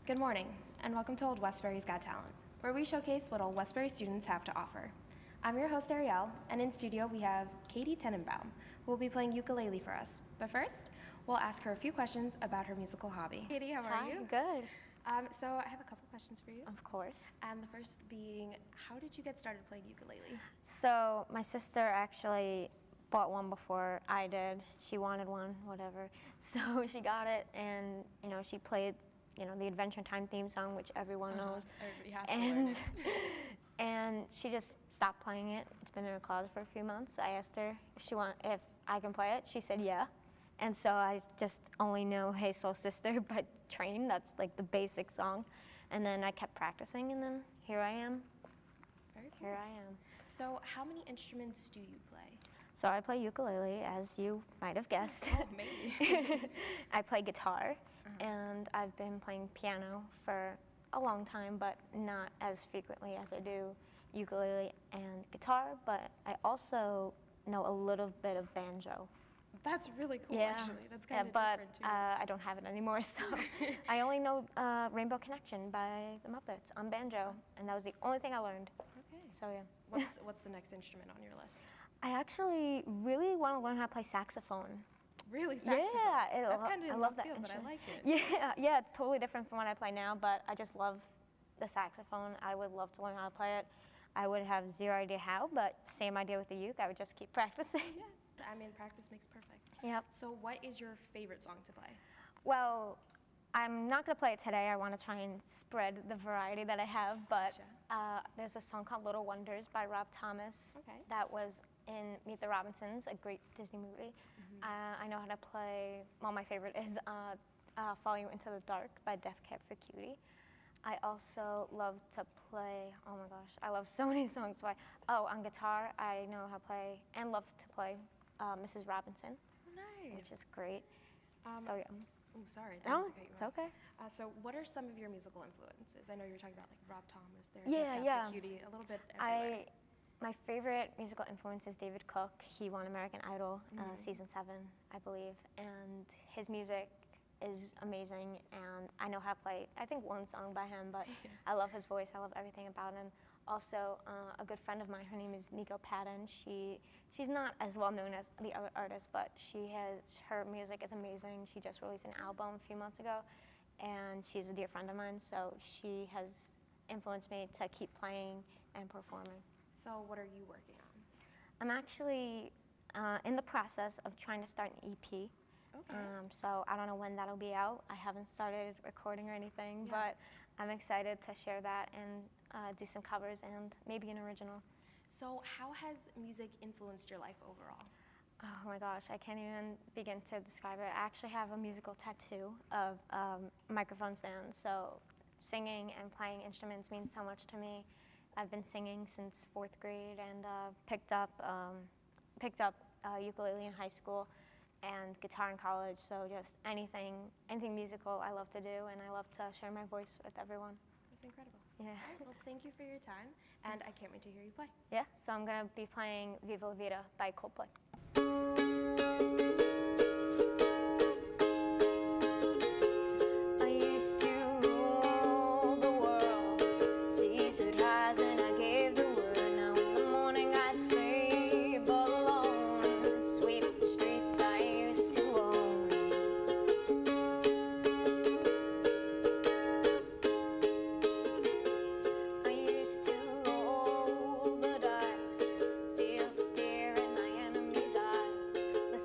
Good morning, and welcome to Old Westbury's Got Talent, where we showcase what Old Westbury students have to offer. I'm your host, Ariel, and in studio we have Katie Tenenbaum, who will be playing ukulele for us. But first, we'll ask her a few questions about her musical hobby. Katie, how are you? Good. So I have a couple questions for you. Of course. And the first being, how did you get started playing ukulele? So my sister actually bought one before I did. She wanted one, whatever. So she got it, and she played, the Adventure Time theme song, which everyone knows. Everybody has to learn it. And she just stopped playing it. It's been in her closet for a few months. I asked her if I can play it. She said yeah. And so I just only know Hey Soul Sister by Train. That's like the basic song. And then I kept practicing, and then here I am. Very cool. Here I am. So how many instruments do you play? So I play ukulele, as you might have guessed. Oh, maybe. I play guitar, and I've been playing piano for a long time, but not as frequently as I do ukulele and guitar. But I also know a little bit of banjo. That's really cool, actually. That's kind of but different, too. I don't have it anymore, so I only know Rainbow Connection by the Muppets on banjo, and that was the only thing I learned. Okay. So yeah. What's the next instrument on your list? I actually really want to learn how to play saxophone. Really, saxophone? Yeah, That's kind of I in love left that field, but I instrument. like it. Yeah, it's totally different from what I play now, but I just love the saxophone. I would love to learn how to play it. I would have zero idea how, but same idea with the uke. I would just keep practicing. Yeah, I mean, practice makes perfect. Yep. So what is your favorite song to play? Well, I'm not going to play it today. I want to try and spread the variety that I have, but there's a song called Little Wonders by Rob Thomas. Okay. That was in Meet the Robinsons, a great Disney movie. I know how to play, well, my favorite is Follow You Into the Dark by Death Cab for Cutie. I also love to play, oh my gosh, I love so many songs on guitar, I know how to play and love to play Mrs. Robinson. Oh, nice. Which is great. Oh, sorry. No, it's okay. So what are some of your musical influences? I know you were talking about like Rob Thomas there, Yeah. Death Cab for Cutie, a little bit everywhere. My favorite musical influence is David Cook. He won American Idol season 7, I believe, and his music is amazing, and I know how to play, I think, one song by him, but I love his voice, I love everything about him. Also, a good friend of mine, her name is Nico Patton. She's not as well known as the other artists, but her music is amazing. She just released an album a few months ago, and she's a dear friend of mine, so she has influenced me to keep playing and performing. So what are you working on? I'm actually in the process of trying to start an EP. Okay. So I don't know when that'll be out. I haven't started recording or anything, but I'm excited to share that and do some covers and maybe an original. So how has music influenced your life overall? Oh my gosh, I can't even begin to describe it. I actually have a musical tattoo of microphone stands, so singing and playing instruments means so much to me. I've been singing since 4th grade and picked up ukulele in high school and guitar in college, so just anything musical I love to do, and I love to share my voice with everyone. That's incredible. Yeah. All right, well, thank you for your time, and I can't wait to hear you play. Yeah, so I'm going to be playing Viva La Vida by Coldplay. I used to rule the world, seas would rise and I gave the word. Now in the morning I'd sleep alone, sweep the streets I used to own. I used to roll the dice, feel the fear in my enemy's eyes,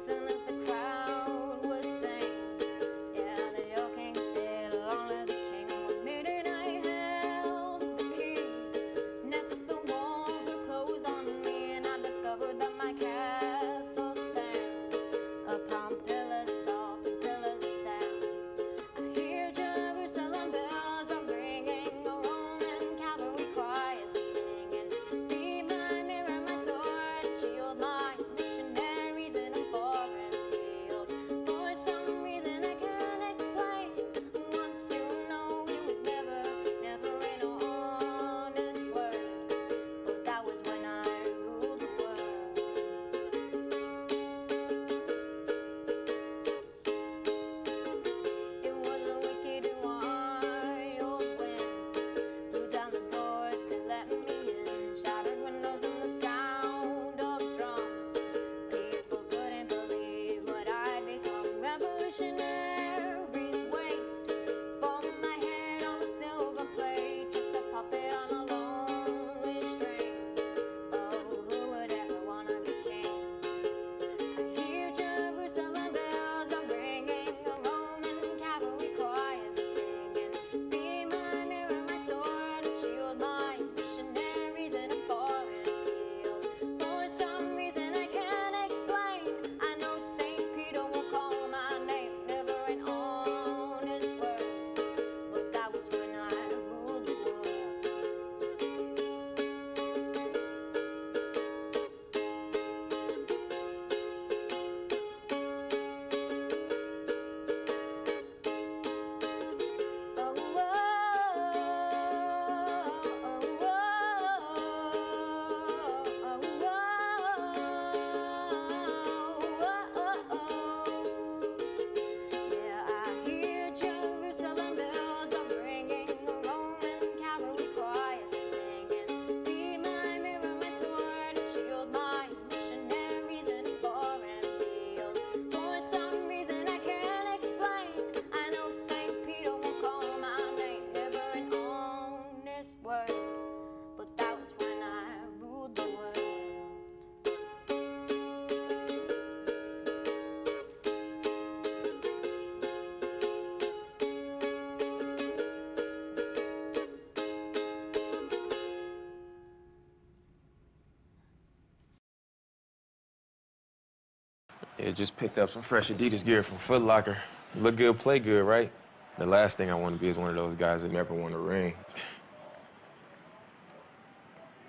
Yeah, just picked up some fresh Adidas gear from Foot Locker. Look good, play good, right? The last thing I want to be is one of those guys that never won a ring.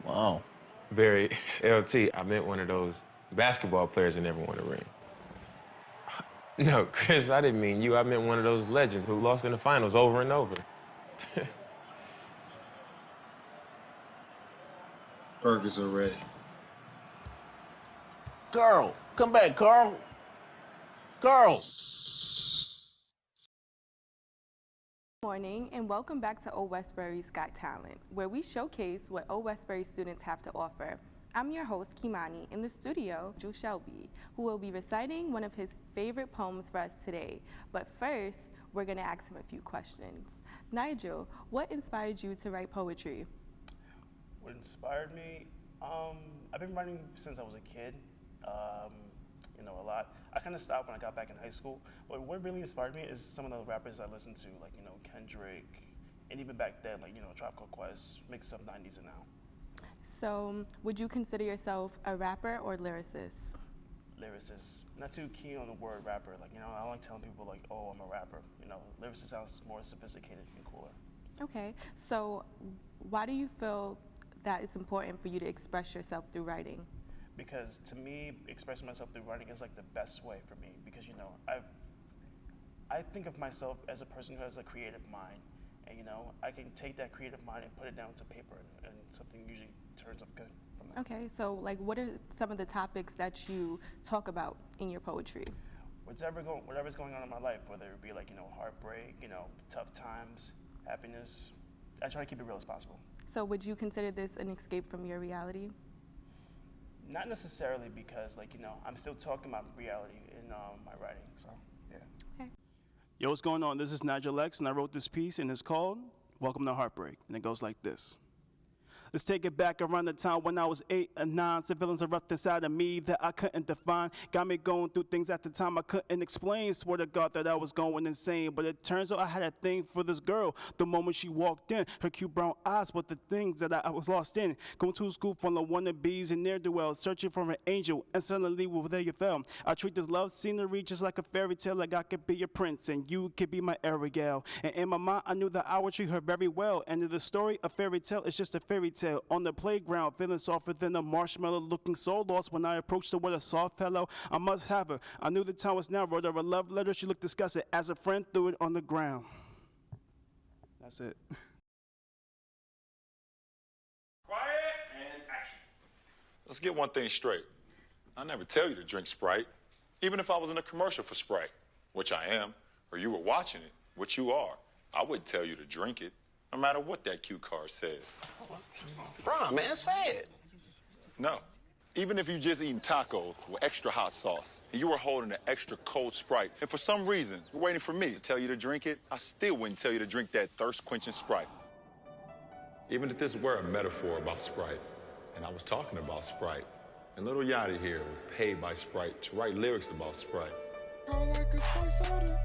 Wow. Barry, LT, I meant one of those basketball players that never won a ring. No, Chris, I didn't mean you. I meant one of those legends who lost in the finals over and over. Burgers are ready. Carl, come back, Carl. Carl. Morning and welcome back to Old Westbury's Got Talent, where we showcase what Old Westbury students have to offer. I'm your host, Kimani, in the studio, Joe Shelby, who will be reciting one of his favorite poems for us today. But first, we're going to ask him a few questions. Nigel, what inspired you to write poetry? What inspired me? I've been writing since I was a kid, a lot. I kind of stopped when I got back in high school, but what really inspired me is some of the rappers I listened to, like, Kendrick, and even back then, like, Tribe Called Quest, mix of 90s and now. So, would you consider yourself a rapper or lyricist? Lyricist. Not too keen on the word rapper. Like, I don't like telling people, like, oh, I'm a rapper. Lyricist sounds more sophisticated and cooler. Okay, so why do you feel that it's important for you to express yourself through writing? Because to me, expressing myself through writing is like the best way for me. Because I think of myself as a person who has a creative mind, and I can take that creative mind and put it down to paper, and something usually turns up good from that. Okay, so like, what are some of the topics that you talk about in your poetry? Whatever's going on in my life, whether it be like heartbreak, tough times, happiness. I try to keep it real as possible. So would you consider this an escape from your reality? Not necessarily, because I'm still talking about reality in my writing, so yeah. Okay. Yo, what's going on? This is Nigel X, and I wrote this piece, and it's called Welcome to Heartbreak, and it goes like this. Let's take it back around the time when I was 8 or 9. Civilians erupted inside of me that I couldn't define. Got me going through things at the time I couldn't explain. Swear to God that I was going insane. But it turns out I had a thing for this girl. The moment she walked in, her cute brown eyes were the things that I was lost in. Going to school full of wannabes and ne'er-do-wells, searching for an angel, and suddenly, well, there you fell. I treat this love scenery just like a fairy tale, like I could be your prince and you could be my Ariel. And in my mind, I knew that I would treat her very well. And in the story, a fairy tale is just a fairy tale. On the playground, feeling softer than a marshmallow, looking so lost when I approached her with a soft hello. I must have her. I knew the time was now. Wrote her a love letter. She looked disgusted. As a friend, threw it on the ground. That's it. Quiet and action. Let's get one thing straight. I never tell you to drink Sprite, even if I was in a commercial for Sprite, which I am, or you were watching it, which you are. I wouldn't tell you to drink it, no matter what that cue card says. Bro, man, say it. No. Even if you just eating tacos with extra hot sauce, and you were holding an extra cold Sprite, and for some reason, you're waiting for me to tell you to drink it, I still wouldn't tell you to drink that thirst-quenching Sprite. Even if this were a metaphor about Sprite, and I was talking about Sprite, and little Yachty here was paid by Sprite to write lyrics about Sprite. Call like a Sprite soda.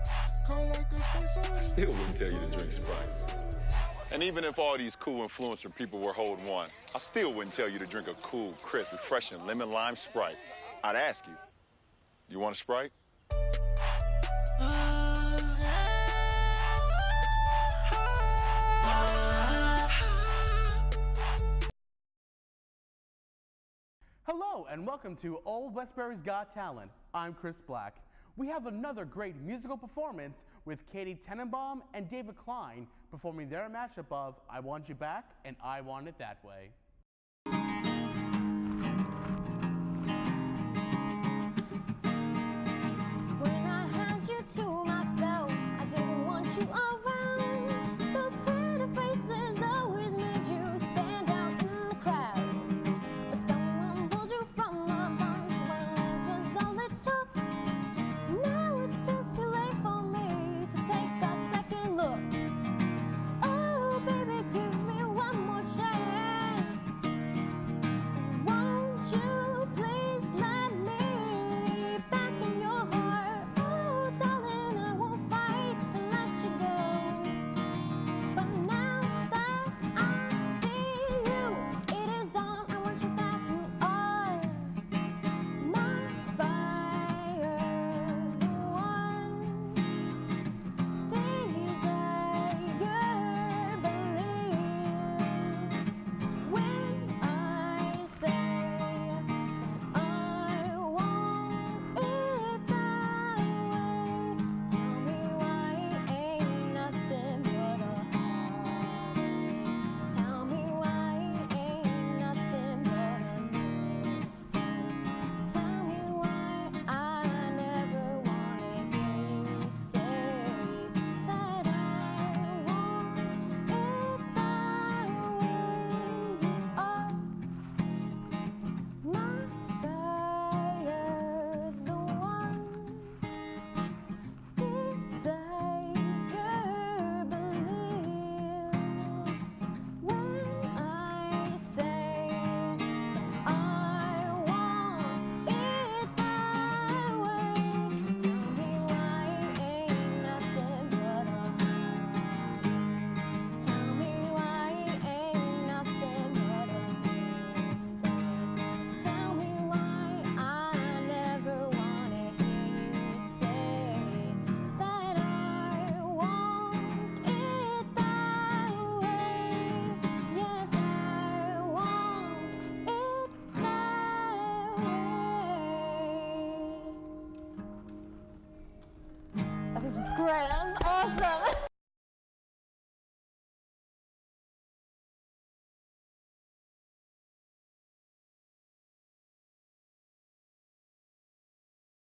Call like a Sprite soda. I still wouldn't tell you to drink Sprite. And even if all these cool influencer people were holding one, I still wouldn't tell you to drink a cool, crisp, refreshing lemon lime Sprite. I'd ask you, you want a Sprite? Hello and welcome to Old Westbury's Got Talent. I'm Chris Black. We have another great musical performance with Katie Tenenbaum and David Klein performing their mashup of I Want You Back and I Want It That Way. When I had you to myself, I didn't want you around. Those pretty faces always made you stand out in the crowd. But someone pulled you from the bunch when it was all it took. Now it's just too late for me to take a second look. Oh, baby, give me one more chance. That was awesome.